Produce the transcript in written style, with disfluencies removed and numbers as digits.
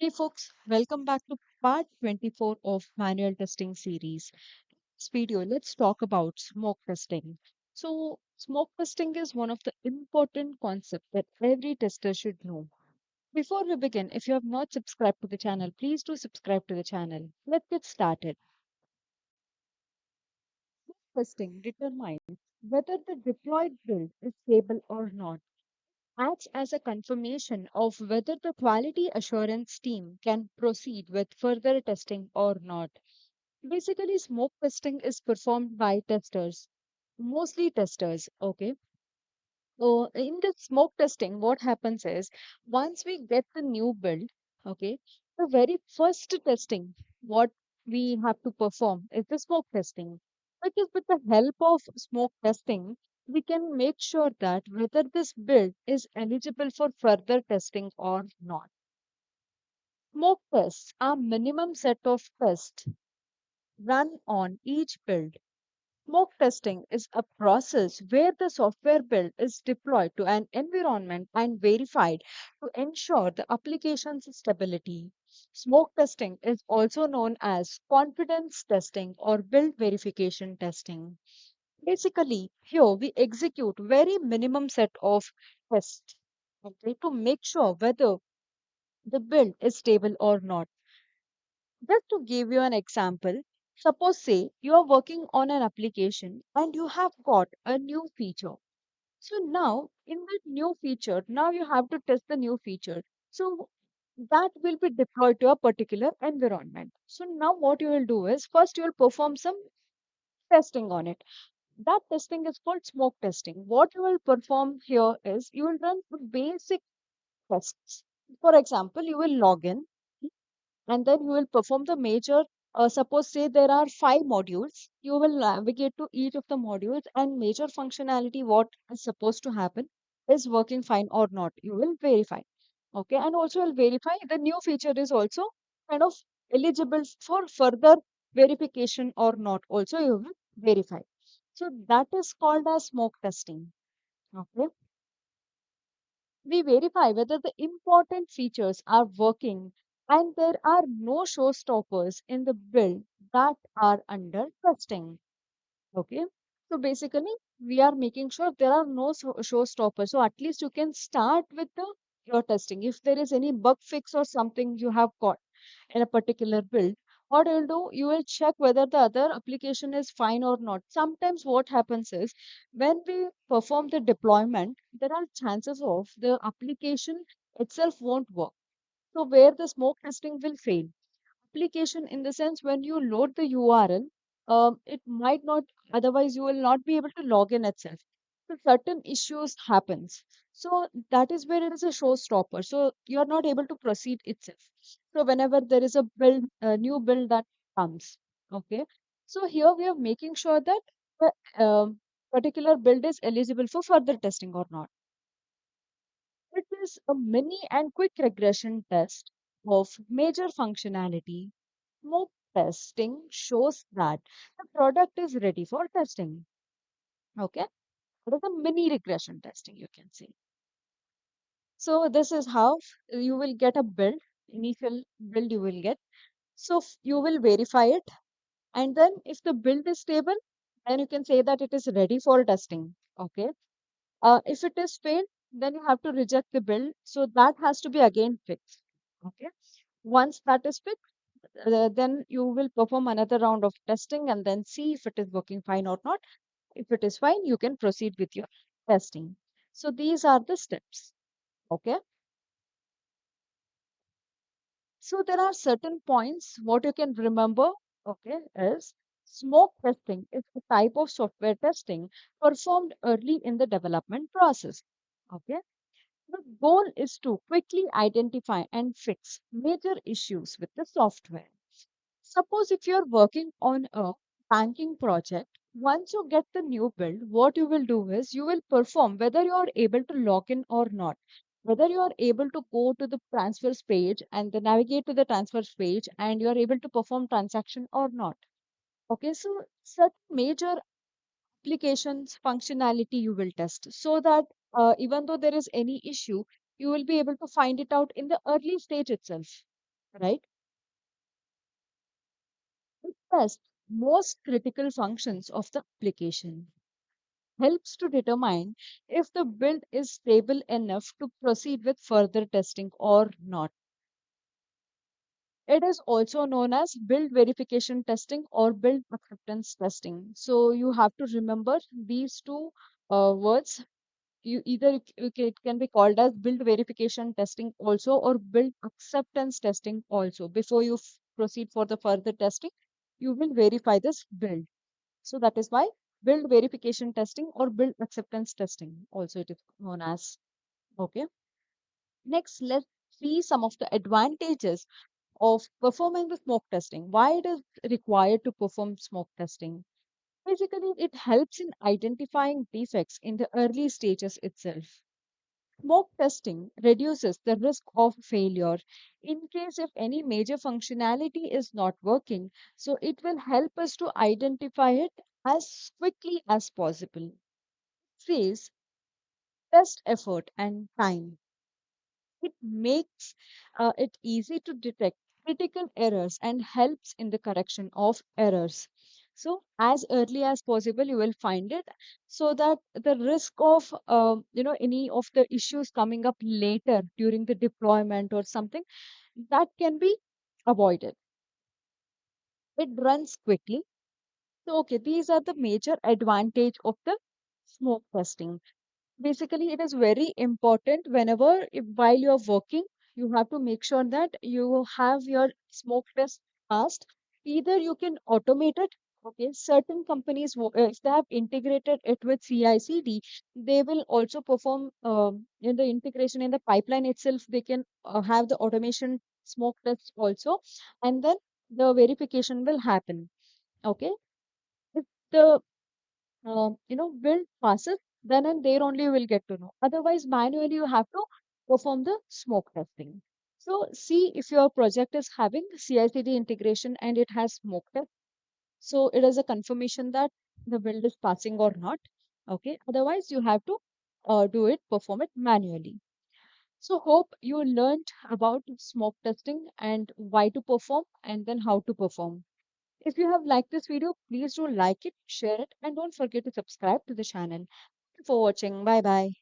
Hey folks, welcome back to part 24 of manual testing series. This video, let's talk about smoke testing. So, smoke testing is one of the important concepts that every tester should know. Before we begin, if you have not subscribed to the channel, please do subscribe to the channel. Let's get started. Testing determines whether the deployed build is stable or not, acts as a confirmation of whether the quality assurance team can proceed with further testing or not. Basically, smoke testing is performed by testers, mostly testers. Okay. So, in the smoke testing, what happens is once we get the new build, okay, the very first testing, what we have to perform is the smoke testing. Because with the help of smoke testing, we can make sure that whether this build is eligible for further testing or not. Smoke tests are minimum set of tests run on each build. Smoke testing is a process where the software build is deployed to an environment and verified to ensure the application's stability. Smoke testing is also known as confidence testing or build verification testing. Basically, here we execute very minimum set of tests, okay, to make sure whether the build is stable or not. Just to give you an example, suppose say you are working on an application and you have got a new feature. So now in that new feature, now you have to test the new feature. So that will be deployed to a particular environment. So now what you will do is first you will perform some testing on it. That testing is called smoke testing. What you will perform here is you will run the basic tests. For example, you will log in and then you will perform the major. Suppose say there are five modules, you will navigate to each of the modules and major functionality what is supposed to happen is working fine or not, you will verify. Okay, and also will verify the new feature is also kind of eligible for further verification or not, also you will verify. So that is called as smoke testing. Okay, we verify whether the important features are working and there are no showstoppers in the build that are under testing. Okay. So basically, we are making sure there are no showstoppers. So at least you can start with the your testing. If there is any bug fix or something you have got in a particular build, what you'll do, you will check whether the other application is fine or not. Sometimes what happens is when we perform the deployment, there are chances of the application itself won't work. So where the smoke testing will fail application in the sense when you load the URL, it might not, otherwise you will not be able to log in itself. So certain issues happens. So that is where it is a showstopper. So you are not able to proceed itself. So whenever there is a build, a new build that comes, okay. So here we are making sure that the particular build is eligible for further testing or not. It is a mini and quick regression test of major functionality. Smoke testing shows that the product is ready for testing. Okay, it is a mini regression testing, you can say. So this is how you will get a build, initial build you will get. So you will verify it, and then if the build is stable, then you can say that it is ready for testing. Okay. If it is failed, then you have to reject the build. So that has to be again fixed. Okay. Once that is fixed, then you will perform another round of testing and then see if it is working fine or not. If it is fine, you can proceed with your testing. So these are the steps. Okay. So there are certain points what you can remember. Okay, is smoke testing is a type of software testing performed early in the development process. Okay. The goal is to quickly identify and fix major issues with the software. Suppose if you're working on a banking project, once you get the new build, what you will do is you will perform whether you are able to log in or not, whether you are able to go to the transfers page and then navigate to the transfers page and you are able to perform transaction or not. Okay, so certain major applications functionality you will test so that even though there is any issue, you will be able to find it out in the early stage itself. right? It tests most critical functions of the application, helps to determine if the build is stable enough to proceed with further testing or not. It is also known as build verification testing or build acceptance testing. So you have to remember these two words. You either it can be called as build verification testing also or build acceptance testing also. Before you proceed for the further testing, you will verify this build. So that is why build verification testing or build acceptance testing also it is known as. Okay. Next, let's see some of the advantages of performing the smoke testing. Why it is required to perform smoke testing? Basically, it helps in identifying defects in the early stages itself. Smoke testing reduces the risk of failure in case if any major functionality is not working. So it will help us to identify it as quickly as possible. Saves test effort and time. It makes it easy to detect critical errors and helps in the correction of errors. So as early as possible, you will find it so that the risk of any of the issues coming up later during the deployment or something that can be avoided. It runs quickly. So okay, these are the major advantage of the smoke testing. Basically, it is very important whenever, while you're working, you have to make sure that you have your smoke test passed. Either you can automate it. Okay, certain companies, if they have integrated it with CI/CD, they will also perform in the integration in the pipeline itself. They can have the automation smoke test also, and then the verification will happen. Okay, if the build passes, then and there only you will get to know. Otherwise, manually you have to perform the smoke testing. So see if your project is having CI/CD integration and it has smoke test. So it is a confirmation that the build is passing or not. Okay. Otherwise, you have to perform it manually. So hope you learned about smoke testing and why to perform and then how to perform. If you have liked this video, please do like it, share it, and don't forget to subscribe to the channel. Thank you for watching. Bye bye.